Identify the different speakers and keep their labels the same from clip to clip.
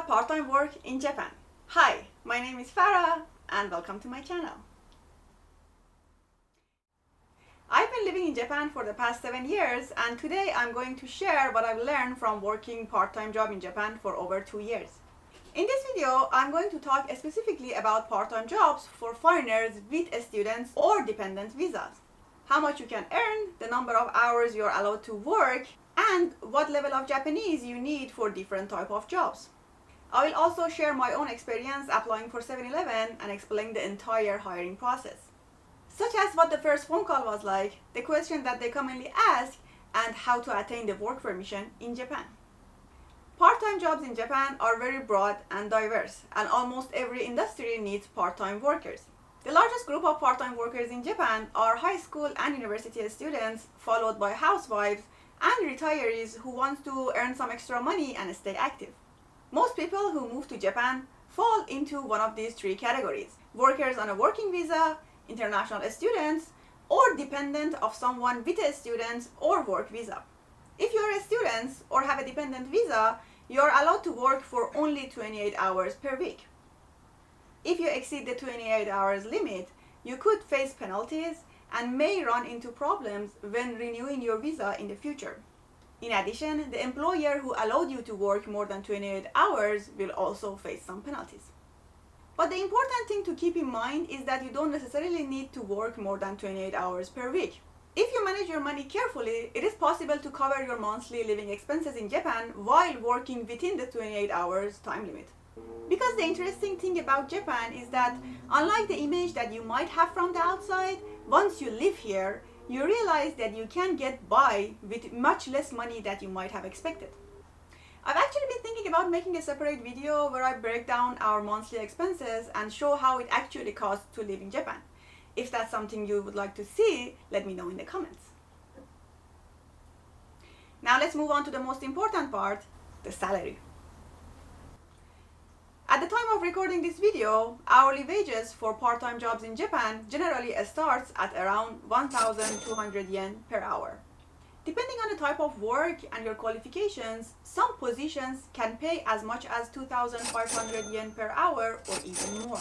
Speaker 1: about part-time work in Japan. Hi, my name is Farah and welcome to my channel. I've been living in Japan for the past 7 years and today I'm going to share what I've learned from working part-time job in Japan for over 2 years. In this video, I'm going to talk specifically about part-time jobs for foreigners with students or dependent visas. How much you can earn, the number of hours you're allowed to work, and what level of Japanese you need for different type of jobs. I will also share my own experience applying for 7-Eleven and explain the entire hiring process, such as what the first phone call was like, the question that they commonly ask, and how to attain the work permission in Japan. Part-time jobs in Japan are very broad and diverse, and almost every industry needs part-time workers. The largest group of part-time workers in Japan are high school and university students, followed by housewives and retirees who want to earn some extra money and stay active. Most people who move to Japan fall into one of these three categories: workers on a working visa, international students, or dependent of someone with a student or work visa. If you are a student or have a dependent visa, you are allowed to work for only 28 hours per week. If you exceed the 28 hours limit, you could face penalties and may run into problems when renewing your visa in the future. In addition, the employer who allowed you to work more than 28 hours will also face some penalties. But the important thing to keep in mind is that you don't necessarily need to work more than 28 hours per week. If you manage your money carefully, it is possible to cover your monthly living expenses in Japan while working within the 28 hours time limit. Because the interesting thing about Japan is that, unlike the image that you might have from the outside, once you live here, you realize that you can get by with much less money than you might have expected. I've actually been thinking about making a separate video where I break down our monthly expenses and show how it actually costs to live in Japan. If that's something you would like to see, let me know in the comments. Now let's move on to the most important part, the salary. At the time of recording this video, hourly wages for part-time jobs in Japan generally starts at around 1,200 yen per hour. Depending on the type of work and your qualifications, some positions can pay as much as 2,500 yen per hour or even more.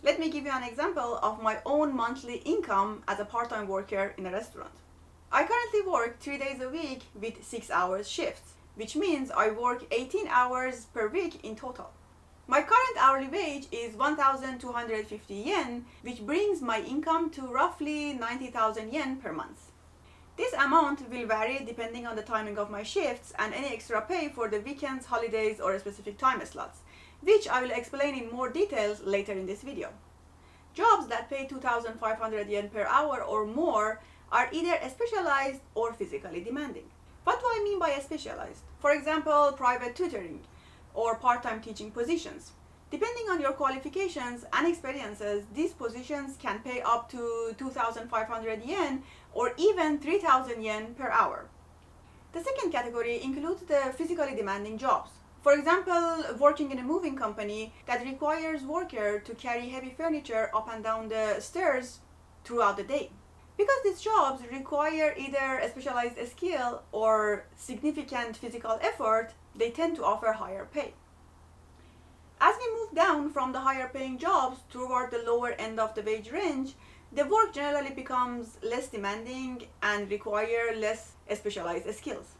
Speaker 1: Let me give you an example of my own monthly income as a part-time worker in a restaurant. I currently work 3 days a week with 6-hour shifts, which means I work 18 hours per week in total. My current hourly wage is 1,250 yen, which brings my income to roughly 90,000 yen per month. This amount will vary depending on the timing of my shifts and any extra pay for the weekends, holidays, or specific time slots, which I will explain in more details later in this video. Jobs that pay 2,500 yen per hour or more are either specialized or physically demanding. What do I mean by specialized? For example, private tutoring or part-time teaching positions. Depending on your qualifications and experiences, these positions can pay up to 2,500 yen or even 3,000 yen per hour. The second category includes the physically demanding jobs. For example, working in a moving company that requires workers to carry heavy furniture up and down the stairs throughout the day. Because these jobs require either a specialized skill or significant physical effort, they tend to offer higher pay. As we move down from the higher paying jobs toward the lower end of the wage range, the work generally becomes less demanding and require less specialized skills.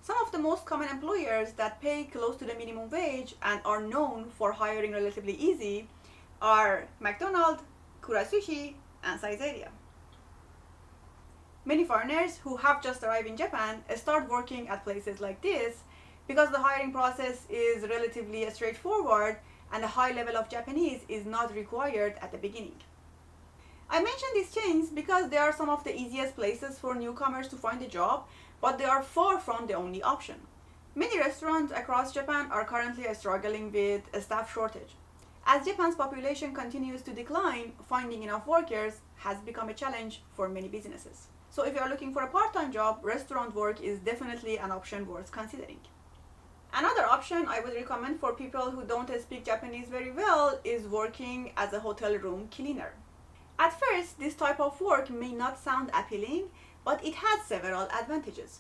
Speaker 1: Some of the most common employers that pay close to the minimum wage and are known for hiring relatively easy are McDonald's, Kura Sushi, and Saizeriya. Many foreigners who have just arrived in Japan start working at places like this because the hiring process is relatively straightforward and a high level of Japanese is not required at the beginning. I mention these chains because they are some of the easiest places for newcomers to find a job, but they are far from the only option. Many restaurants across Japan are currently struggling with a staff shortage. As Japan's population continues to decline, finding enough workers has become a challenge for many businesses. So if you are looking for a part-time job, restaurant work is definitely an option worth considering. Another option I would recommend for people who don't speak Japanese very well is working as a hotel room cleaner. At first, this type of work may not sound appealing, but it has several advantages.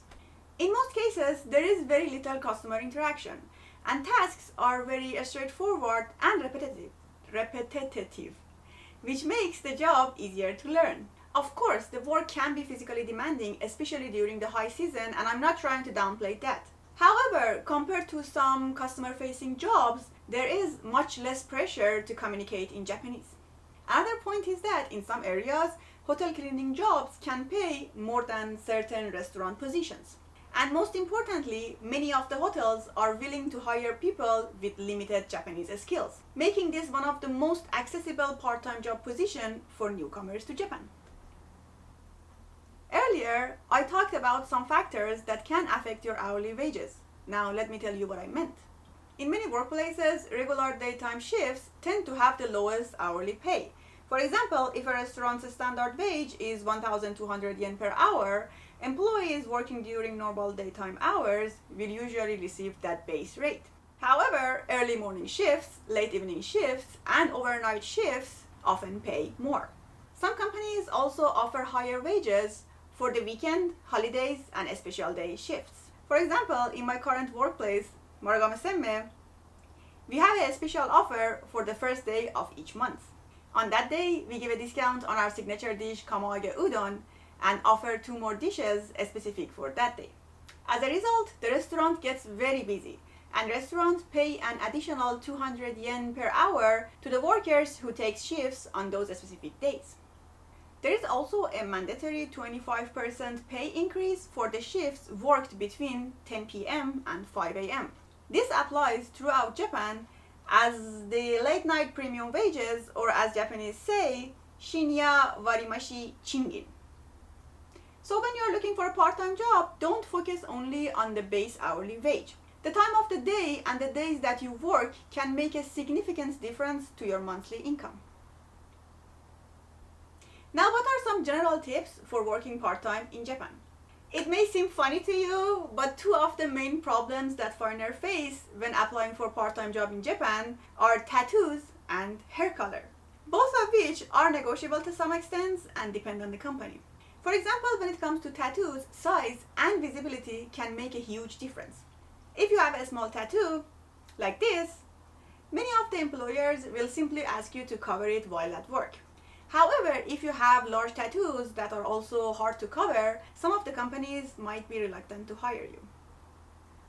Speaker 1: In most cases, there is very little customer interaction, and tasks are very straightforward and repetitive, which makes the job easier to learn. Of course, the work can be physically demanding, especially during the high season, and I'm not trying to downplay that. However, compared to some customer-facing jobs, there is much less pressure to communicate in Japanese. Another point is that in some areas, hotel cleaning jobs can pay more than certain restaurant positions. And most importantly, many of the hotels are willing to hire people with limited Japanese skills, making this one of the most accessible part-time job positions for newcomers to Japan. Earlier, I talked about some factors that can affect your hourly wages. Now let me tell you what I meant. In many workplaces, regular daytime shifts tend to have the lowest hourly pay. For example, if a restaurant's standard wage is 1,200 yen per hour, employees working during normal daytime hours will usually receive that base rate. However, early morning shifts, late evening shifts, and overnight shifts often pay more. Some companies also offer higher wages for the weekend, holidays, and special day shifts. For example, in my current workplace, Marugame Semme, we have a special offer for the first day of each month. On that day, we give a discount on our signature dish Kamoage Udon and offer 2 more dishes specific for that day. As a result, the restaurant gets very busy, and restaurants pay an additional 200 yen per hour to the workers who take shifts on those specific days. There is also a mandatory 25% pay increase for the shifts worked between 10 p.m. and 5 a.m. This applies throughout Japan as the late night premium wages, or as Japanese say, shinya warimashi chingin. So when you're looking for a part-time job, don't focus only on the base hourly wage. The time of the day and the days that you work can make a significant difference to your monthly income. Now, what are some general tips for working part-time in Japan? It may seem funny to you, but 2 of the main problems that foreigners face when applying for a part-time job in Japan are tattoos and hair color, both of which are negotiable to some extent and depend on the company. For example, when it comes to tattoos, size and visibility can make a huge difference. If you have a small tattoo, like this, many of the employers will simply ask you to cover it while at work. However, if you have large tattoos that are also hard to cover, some of the companies might be reluctant to hire you.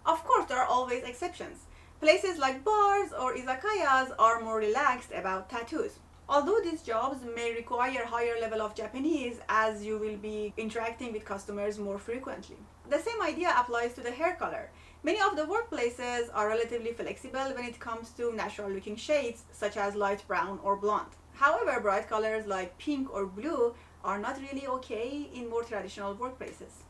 Speaker 1: Of course, there are always exceptions. Places like bars or izakayas are more relaxed about tattoos. Although these jobs may require higher level of Japanese, as you will be interacting with customers more frequently. The same idea applies to the hair color. Many of the workplaces are relatively flexible when it comes to natural looking shades such as light brown or blonde. However, bright colors like pink or blue are not really okay in more traditional workplaces.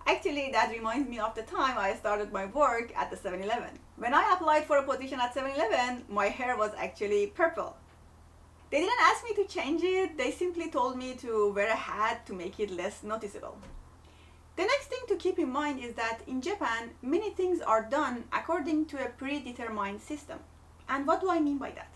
Speaker 1: Actually, that reminds me of the time I started my work at the 7-Eleven. When I applied for a position at 7-Eleven, my hair was actually purple. They didn't ask me to change it, they simply told me to wear a hat to make it less noticeable. The next thing to keep in mind is that in Japan, many things are done according to a predetermined system. And what do I mean by that?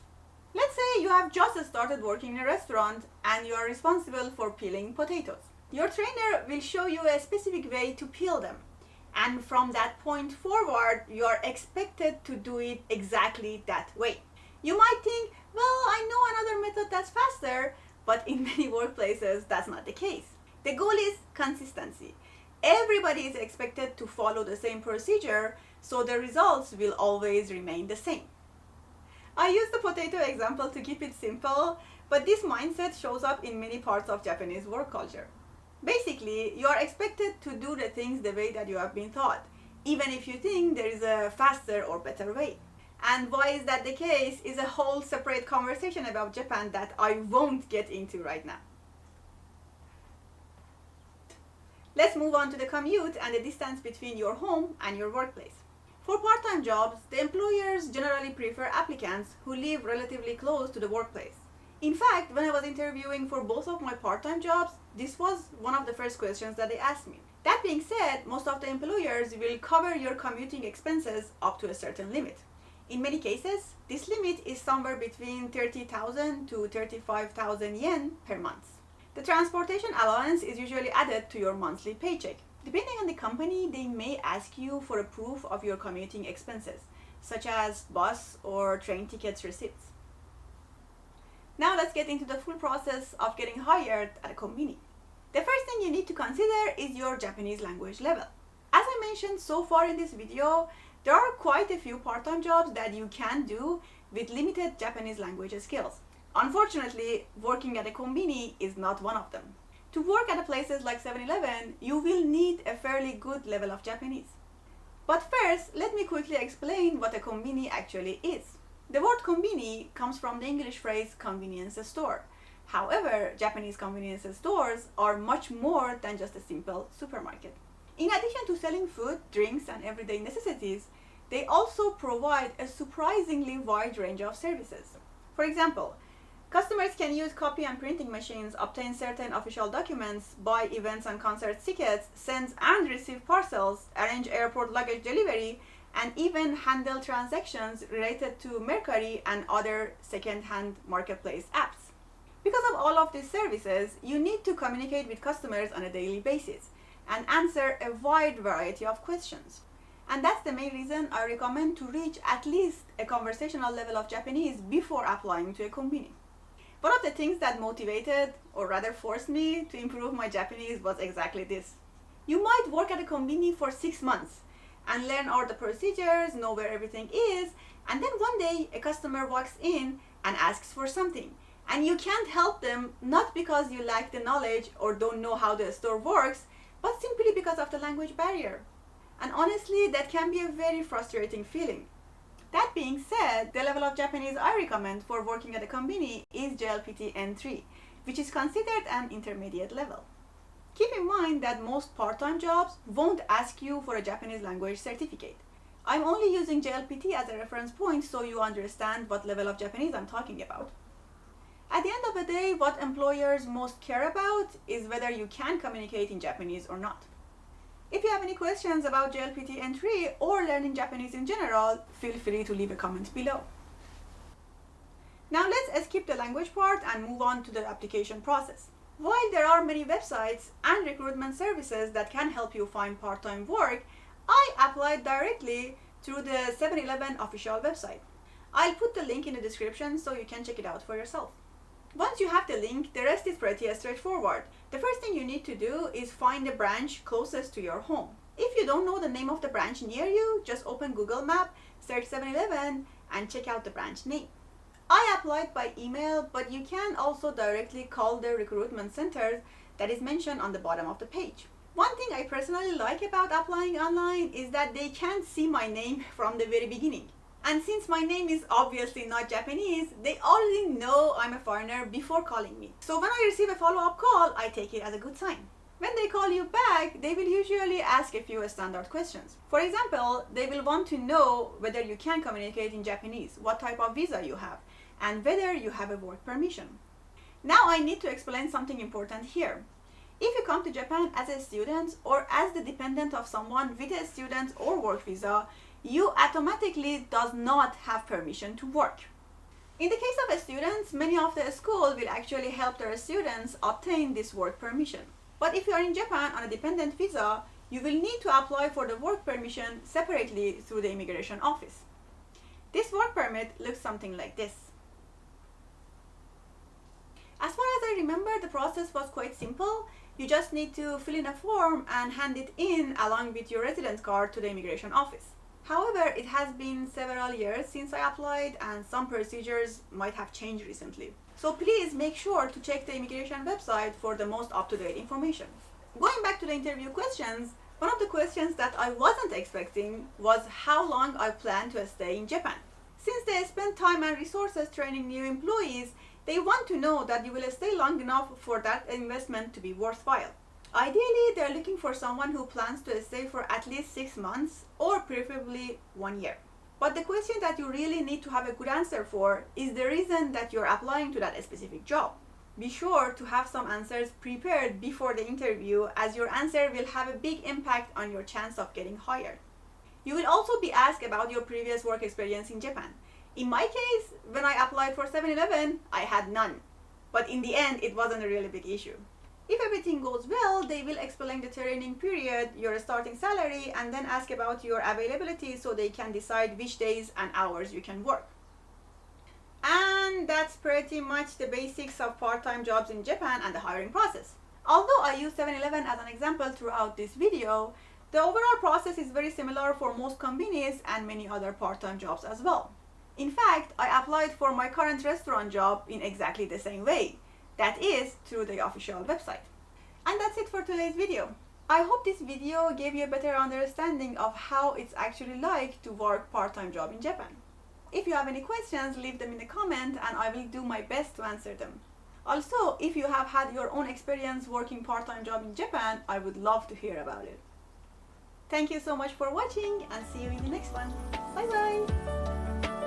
Speaker 1: Let's say you have just started working in a restaurant and you are responsible for peeling potatoes. Your trainer will show you a specific way to peel them. And from that point forward, you are expected to do it exactly that way. You might think, well, I know another method that's faster, but in many workplaces, that's not the case. The goal is consistency. Everybody is expected to follow the same procedure, so the results will always remain the same. I use the potato example to keep it simple, but this mindset shows up in many parts of Japanese work culture. Basically, you are expected to do the things the way that you have been taught, even if you think there is a faster or better way. And why is that the case is a whole separate conversation about Japan that I won't get into right now. Let's move on to the commute and the distance between your home and your workplace. For part-time jobs, the employers generally prefer applicants who live relatively close to the workplace. In fact, when I was interviewing for both of my part-time jobs, this was one of the first questions that they asked me. That being said, most of the employers will cover your commuting expenses up to a certain limit. In many cases, this limit is somewhere between 30,000 to 35,000 yen per month. The transportation allowance is usually added to your monthly paycheck. Depending on the company, they may ask you for a proof of your commuting expenses, such as bus or train tickets receipts. Now let's get into the full process of getting hired at a company. The first thing you need to consider is your Japanese language level. As I mentioned so far in this video, there are quite a few part-time jobs that you can do with limited Japanese language skills. Unfortunately, working at a konbini is not one of them. To work at places like 7-Eleven, you will need a fairly good level of Japanese. But first, let me quickly explain what a konbini actually is. The word konbini comes from the English phrase convenience store. However, Japanese convenience stores are much more than just a simple supermarket. In addition to selling food, drinks, and everyday necessities, they also provide a surprisingly wide range of services. For example, customers can use copy and printing machines, obtain certain official documents, buy events and concert tickets, send and receive parcels, arrange airport luggage delivery, and even handle transactions related to Mercari and other second-hand marketplace apps. Because of all of these services, you need to communicate with customers on a daily basis and answer a wide variety of questions. And that's the main reason I recommend to reach at least a conversational level of Japanese before applying to a konbini. One of the things that motivated, or rather forced me to improve my Japanese was exactly this. You might work at a konbini for 6 months and learn all the procedures, know where everything is, and then one day a customer walks in and asks for something. And you can't help them, not because you lack the knowledge or don't know how the store works, but simply because of the language barrier. And honestly, that can be a very frustrating feeling. That being said, the level of Japanese I recommend for working at a konbini is JLPT N3, which is considered an intermediate level. Keep in mind that most part-time jobs won't ask you for a Japanese language certificate. I'm only using JLPT as a reference point so you understand what level of Japanese I'm talking about. At the end of the day, what employers most care about is whether you can communicate in Japanese or not. If you have any questions about JLPT N3 or learning Japanese in general, feel free to leave a comment below. Now let's skip the language part and move on to the application process. While there are many websites and recruitment services that can help you find part-time work, I applied directly through the 7-Eleven official website. I'll put the link in the description so you can check it out for yourself. Once you have the link, the rest is pretty straightforward. The first thing you need to do is find the branch closest to your home. If you don't know the name of the branch near you, just open Google Map, search 7-Eleven, and check out the branch name. I applied by email, but you can also directly call the recruitment center that is mentioned on the bottom of the page. One thing I personally like about applying online is that they can see my name from the very beginning. And since my name is obviously not Japanese, they already know I'm a foreigner before calling me. So when I receive a follow-up call, I take it as a good sign. When they call you back, they will usually ask a few standard questions. For example, they will want to know whether you can communicate in Japanese, what type of visa you have, and whether you have a work permission. Now I need to explain something important here. If you come to Japan as a student or as the dependent of someone with a student or work visa, you automatically does not have permission to work. In the case of students, many of the schools will actually help their students obtain this work permission. But if you are in Japan on a dependent visa, you will need to apply for the work permission separately through the immigration office. This work permit looks something like this. As far as I remember, the process was quite simple. You just need to fill in a form and hand it in along with your residence card to the immigration office. However, it has been several years since I applied and some procedures might have changed recently. So please make sure to check the immigration website for the most up-to-date information. Going back to the interview questions, one of the questions that I wasn't expecting was how long I plan to stay in Japan. Since they spend time and resources training new employees, they want to know that you will stay long enough for that investment to be worthwhile. Ideally, they're looking for someone who plans to stay for at least 6 months or preferably 1 year. But the question that you really need to have a good answer for is the reason that you're applying to that specific job. Be sure to have some answers prepared before the interview, as your answer will have a big impact on your chance of getting hired. You will also be asked about your previous work experience in Japan. In my case, when I applied for 7-Eleven, I had none. But in the end, it wasn't a really big issue. If everything goes well, they will explain the training period, your starting salary, and then ask about your availability so they can decide which days and hours you can work. And that's pretty much the basics of part-time jobs in Japan and the hiring process. Although I use 7-Eleven as an example throughout this video, the overall process is very similar for most companies and many other part-time jobs as well. In fact, I applied for my current restaurant job in exactly the same way. That is, through the official website. And that's it for today's video. I hope this video gave you a better understanding of how it's actually like to work part-time job in Japan. If you have any questions, leave them in the comment and I will do my best to answer them. Also, if you have had your own experience working part-time job in Japan, I would love to hear about it. Thank you so much for watching and see you in the next one. Bye bye!